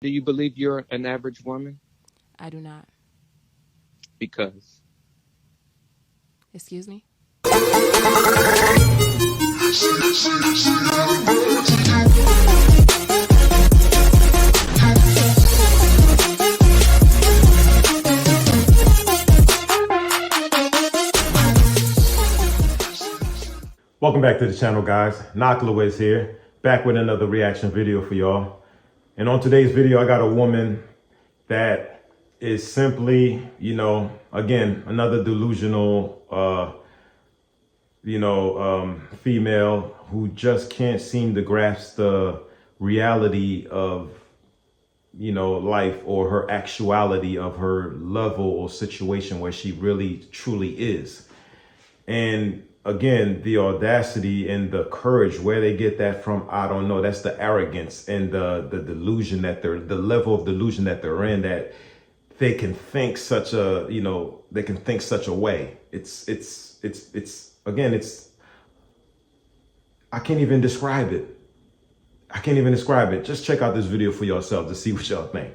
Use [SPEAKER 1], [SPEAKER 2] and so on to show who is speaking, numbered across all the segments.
[SPEAKER 1] Do you believe you're an average woman?
[SPEAKER 2] I do not.
[SPEAKER 1] Because.
[SPEAKER 2] Excuse me?
[SPEAKER 3] Welcome back to the channel, guys. Knocklewiz here, back with another reaction video for y'all. And on today's video, I got a woman that is simply, again, another delusional, female who just can't seem to grasp the reality of, life, or her actuality of her level or situation where she really truly is. And again, the audacity and the courage, where they get that from, I don't know. That's the arrogance and the delusion the level of delusion that they're in, that they can think such a, they can think such a way. It's I can't even describe it. I can't even describe it. Just check out this video for yourself to see what y'all think.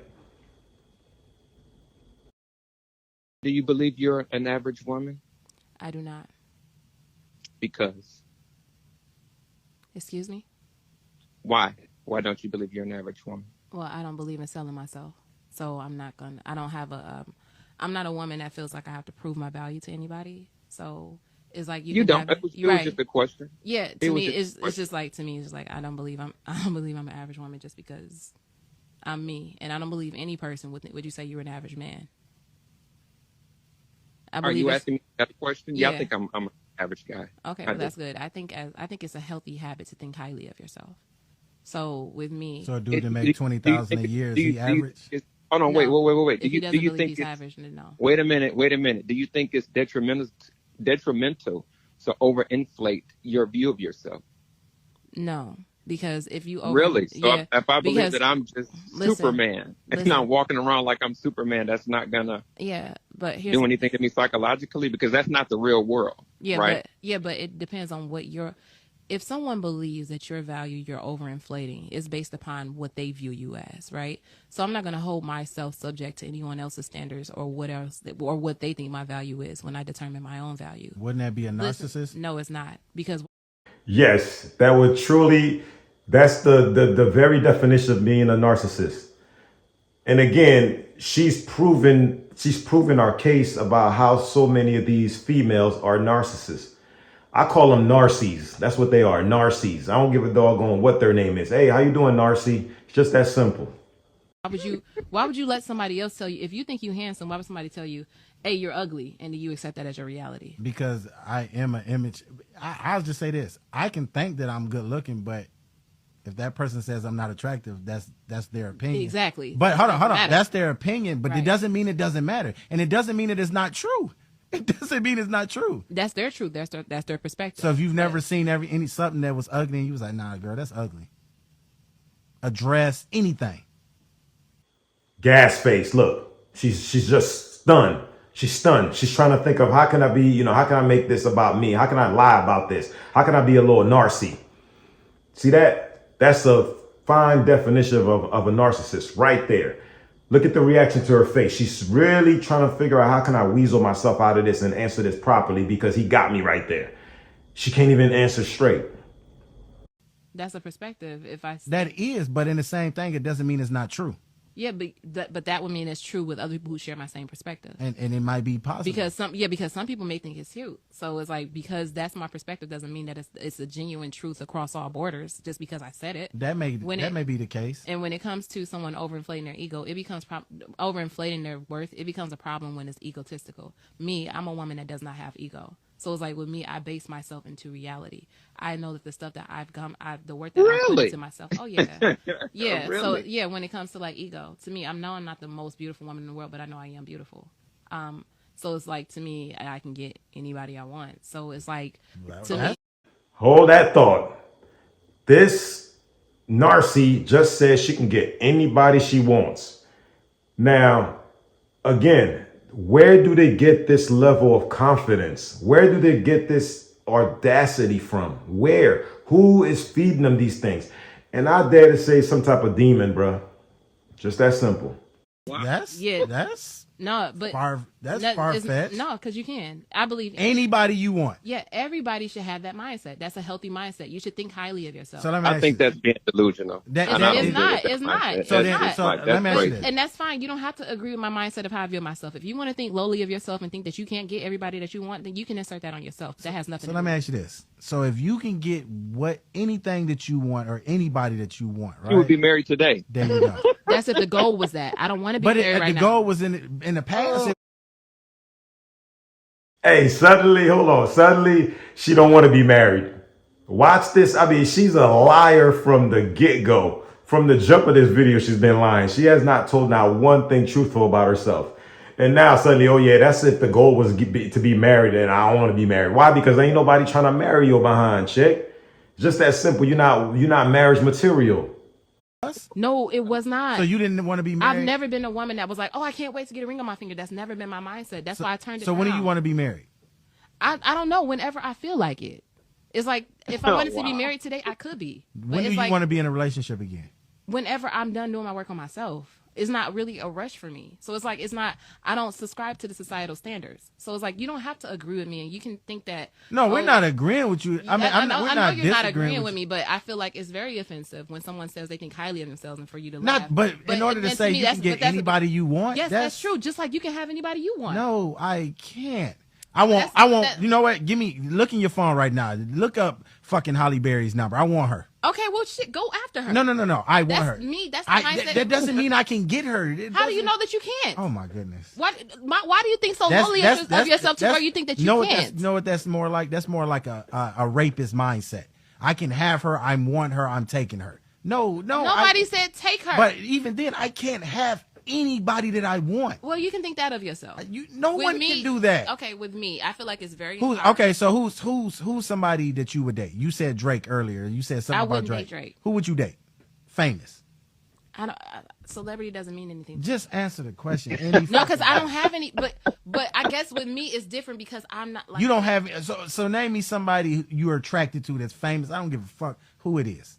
[SPEAKER 1] Do you believe you're an average woman?
[SPEAKER 2] I do not.
[SPEAKER 1] Because.
[SPEAKER 2] Excuse me?
[SPEAKER 1] Why? Why don't you believe you're an average woman?
[SPEAKER 2] Well, I don't believe in selling myself. So I'm not I'm not a woman that feels like I have to prove my value to anybody. So it's like
[SPEAKER 1] you don't. It was just a question.
[SPEAKER 2] Yeah, to me, it's just like I don't believe I'm an average woman just because I'm me, and I don't believe any person would you say you're an average man.
[SPEAKER 1] Are you asking me that question? Yeah, I think I'm an average guy.
[SPEAKER 2] Okay, well, that's good. I think it's a healthy habit to think highly of yourself. So with me,
[SPEAKER 4] so a dude that make 20,000 a year, is he average?
[SPEAKER 1] Hold on,
[SPEAKER 2] no.
[SPEAKER 1] wait.
[SPEAKER 2] Do you think he's average? No.
[SPEAKER 1] Wait a minute. Do you think it's detrimental to overinflate your view of yourself?
[SPEAKER 2] No, because if you
[SPEAKER 1] really, so if I believe that I'm just Superman and I'm walking around like I'm Superman, that's not gonna do anything to me psychologically, because that's not the real world.
[SPEAKER 2] Yeah,
[SPEAKER 1] right?
[SPEAKER 2] But it depends on what if someone believes that your value, you're overinflating, is based upon what they view you as, right? So I'm not going to hold myself subject to anyone else's standards or what they think my value is when I determine my own value.
[SPEAKER 4] Wouldn't that be a narcissist?
[SPEAKER 2] No, it's not. Because
[SPEAKER 3] yes, that would truly, that's the very definition of being a narcissist. And again, she's proven our case about how so many of these females are narcissists. I call them narcies. That's what they are, narcies. I don't give a doggone what their name is. Hey, how you doing, narcy? It's just that simple.
[SPEAKER 2] Why would you let somebody else tell you, if you think you handsome, why would somebody tell you, hey, you're ugly, and do you accept that as your reality?
[SPEAKER 4] Because I am an image. I'll just say this. I can think that I'm good looking, but if that person says I'm not attractive, that's their opinion.
[SPEAKER 2] Exactly.
[SPEAKER 4] But hold on. That's their opinion, but It doesn't mean it doesn't matter. And it doesn't mean it is not true. It doesn't mean it's not true.
[SPEAKER 2] That's their truth. That's their perspective.
[SPEAKER 4] So if you've never seen something that was ugly and you was like, nah, girl, that's ugly. A dress, anything.
[SPEAKER 3] Gas face. Look, she's just stunned. She's stunned. She's trying to think of, how can I be, how can I make this about me? How can I lie about this? How can I be a little narcy? See that? That's a fine definition of a narcissist right there. Look at the reaction to her face. She's really trying to figure out, how can I weasel myself out of this and answer this properly, because he got me right there. She can't even answer straight.
[SPEAKER 2] That's a perspective.
[SPEAKER 4] That is, but in the same thing, it doesn't mean it's not true.
[SPEAKER 2] Yeah, but that would mean it's true with other people who share my same perspective.
[SPEAKER 4] And it might be possible.
[SPEAKER 2] Because some people may think it's cute. So it's like, because that's my perspective doesn't mean that it's a genuine truth across all borders just because I said it.
[SPEAKER 4] That may be the case.
[SPEAKER 2] And when it comes to someone overinflating their ego, it becomes overinflating their worth. It becomes a problem when it's egotistical. Me, I'm a woman that does not have ego. So it's like, with me, I base myself into reality. I know that the stuff that the work that I put into myself. Oh yeah, yeah. Really? So yeah, when it comes to like ego, to me, I'm not the most beautiful woman in the world, but I know I am beautiful. So it's like, to me, I can get anybody I want. So it's like, to me.
[SPEAKER 3] Hold that thought. This narcy just says she can get anybody she wants. Now, again, where do they get this level of confidence? Where do they get this audacity from? Where? Who is feeding them these things? And I dare to say some type of demon, bro. Just that simple.
[SPEAKER 1] Wow.
[SPEAKER 4] That's
[SPEAKER 2] no, but
[SPEAKER 4] that's far-fetched.
[SPEAKER 2] No, because you can. I believe
[SPEAKER 4] anybody you want.
[SPEAKER 2] Yeah, everybody should have that mindset. That's a healthy mindset. You should think highly of yourself.
[SPEAKER 1] So I think that's being delusional.
[SPEAKER 2] It's not.
[SPEAKER 4] So let me ask you this.
[SPEAKER 2] And that's fine. You don't have to agree with my mindset of how I view myself. If you want to think lowly of yourself and think that you can't get everybody that you want, then you can insert that on yourself. That has nothing to do with it.
[SPEAKER 4] So let me ask you this. So if you can get anything that you want or anybody that you want, right?
[SPEAKER 1] You would be married today.
[SPEAKER 4] There you go.
[SPEAKER 2] That's if the goal was that. I don't want to be married right now.
[SPEAKER 4] But the goal was in the past.
[SPEAKER 3] Hey, suddenly she don't want to be married. Watch this. I mean, she's a liar from the get-go. From the jump of this video, she's been lying. She has not told not one thing truthful about herself. And now suddenly, oh yeah, that's if the goal was to be married and I don't want to be married. Why? Because ain't nobody trying to marry you behind, chick. Just that simple. You're not marriage material.
[SPEAKER 2] No, it was not.
[SPEAKER 4] So you didn't want to be married?
[SPEAKER 2] I've never been a woman that was like, oh, I can't wait to get a ring on my finger. That's never been my mindset. That's why I turned it down.
[SPEAKER 4] So when do you want to be married?
[SPEAKER 2] I don't know. Whenever I feel like it. It's like, if I wanted to be married today, I could be.
[SPEAKER 4] When do you want to be in a relationship again?
[SPEAKER 2] Whenever I'm done doing my work on myself. It's not really a rush for me. So it's like, I don't subscribe to the societal standards. So it's like, you don't have to agree with me and you can think that.
[SPEAKER 4] No, we're not agreeing with you. I mean,
[SPEAKER 2] I know you're not agreeing with me, but I feel like it's very offensive when someone says they think highly of themselves and for you to laugh.
[SPEAKER 4] But in order to say you can get anybody you want.
[SPEAKER 2] Yes, that's true. Just like you can have anybody you want.
[SPEAKER 4] No, I can't. I want, you know what? Look in your phone right now. Look up fucking Holly Berry's number. I want her.
[SPEAKER 2] Okay, well, shit, go after her.
[SPEAKER 4] No. I want her.
[SPEAKER 2] That's me. That's the mindset.
[SPEAKER 4] That doesn't mean I can get her.
[SPEAKER 2] How do you know that you can't?
[SPEAKER 4] Oh my goodness.
[SPEAKER 2] Why do you think so lowly of yourself to where you think that you can't?
[SPEAKER 4] You know what that's more like? That's more like a rapist mindset. I can have her. I want her. I'm taking her. No.
[SPEAKER 2] Nobody said take her.
[SPEAKER 4] But even then, I can't have anybody that I want.
[SPEAKER 2] Well, you can think that of yourself.
[SPEAKER 4] No one can do that.
[SPEAKER 2] Okay, with me, I feel like it's very
[SPEAKER 4] okay, so who's somebody that you would date? You said Drake earlier. You said something about Drake.
[SPEAKER 2] Date Drake.
[SPEAKER 4] Who would you date? Famous.
[SPEAKER 2] Celebrity doesn't mean anything.
[SPEAKER 4] Just answer the question.
[SPEAKER 2] No, because I don't have any. But I guess with me it's different because I'm not like
[SPEAKER 4] you don't have. So name me somebody you are attracted to that's famous. I don't give a fuck who it is.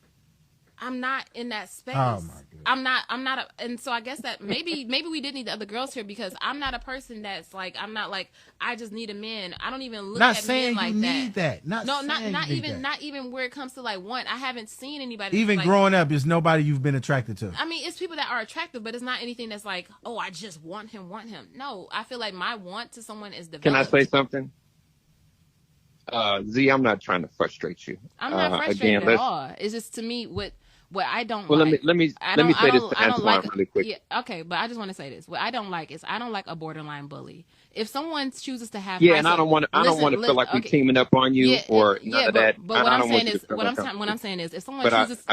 [SPEAKER 2] I'm not in that space.
[SPEAKER 4] Oh my goodness.
[SPEAKER 2] I'm not and so I guess that maybe we did need the other girls here because I'm not a person that's like I'm not like I just need a man. I don't even look at men like that.
[SPEAKER 4] Need that.
[SPEAKER 2] Not even where it comes to like want. I haven't seen anybody.
[SPEAKER 4] Even
[SPEAKER 2] like,
[SPEAKER 4] growing up, there's nobody you've been attracted to.
[SPEAKER 2] I mean, it's people that are attractive, but it's not anything that's like, oh, I just want him. No, I feel like my want to someone is developed.
[SPEAKER 1] Can I say something? Z, I'm not trying to frustrate you.
[SPEAKER 2] I'm not frustrated at all. It's just to me what I don't
[SPEAKER 1] well,
[SPEAKER 2] like.
[SPEAKER 1] let me say this to Antoine really quick.
[SPEAKER 2] Yeah, okay, but I just want to say this. What I don't like is I don't like a borderline bully. If someone chooses to have
[SPEAKER 1] and I don't want to feel like we're teaming up on you or none of that.
[SPEAKER 2] But what I'm saying is if someone chooses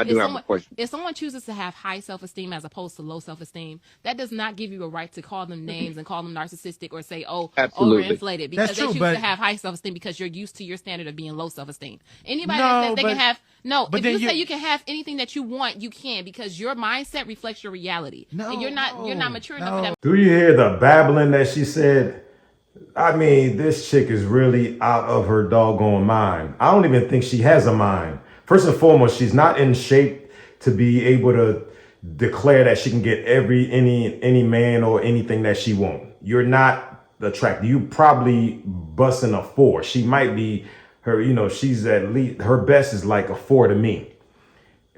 [SPEAKER 2] if someone chooses to have high self-esteem as opposed to low self-esteem, that does not give you a right to call them names and call them narcissistic or say overinflated because they choose to have high self-esteem because you're used to your standard of being low self-esteem. Anybody that they can have if you say you can have anything that you want, you can because your mindset reflects your reality. And you're not mature enough for that.
[SPEAKER 3] Do you hear the babbling that she said? I mean, this chick is really out of her doggone mind. I don't even think she has a mind. First and foremost, she's not in shape to be able to declare that she can get any man or anything that she wants. You're not attracted. You probably busting a 4. She might be her, she's at least her best is like a 4 to me.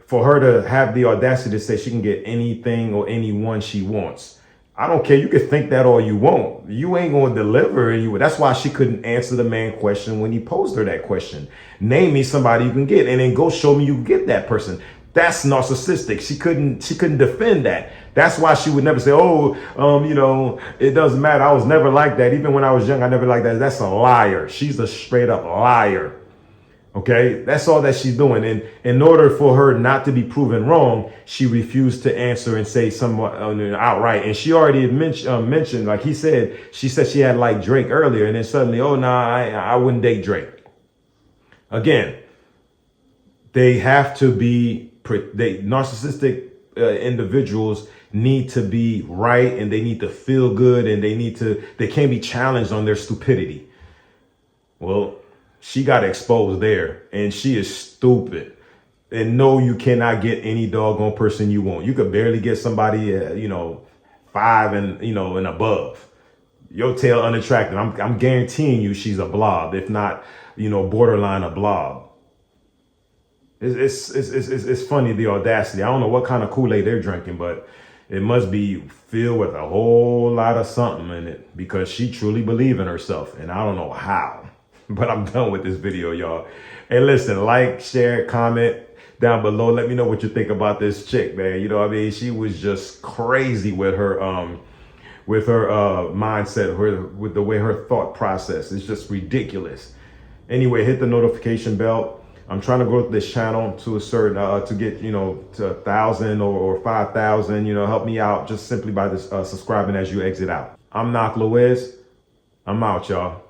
[SPEAKER 3] For her to have the audacity to say she can get anything or anyone she wants. I don't care. You can think that all you want. You ain't going to deliver. That's why she couldn't answer the man question when he posed her that question. Name me somebody you can get and then go show me you get that person. That's narcissistic. She couldn't defend that. That's why she would never say, it doesn't matter. I was never like that. Even when I was young, I never liked that. That's a liar. She's a straight up liar. Okay, that's all that she's doing. And in order for her not to be proven wrong, she refused to answer and say somewhat outright. And she already had mentioned, like she said she had liked Drake earlier. And then suddenly, I wouldn't date Drake. Again, they have to be, narcissistic individuals need to be right and they need to feel good and they can't be challenged on their stupidity. Well, she got exposed there and she is stupid. And no, you cannot get any doggone person you want. You could barely get somebody, you know, 5 and, you know, and above. Your tail unattractive. I'm guaranteeing you she's a blob, if not, you know, borderline a blob. It's funny, the audacity. I don't know what kind of Kool-Aid they're drinking, but it must be filled with a whole lot of something in it, because she truly believes in herself, and I don't know how. But I'm done with this video, y'all. Hey, listen, like, share, comment down below. Let me know what you think about this chick, man. You know what I mean? She was just crazy with her mindset, with the way her thought process is just ridiculous. Anyway, hit the notification bell. I'm trying to grow this channel to a certain, to get, you know, to 1,000 or 5,000, you know, help me out just simply by this, subscribing as you exit out. I'm Knock Louise. I'm out, y'all.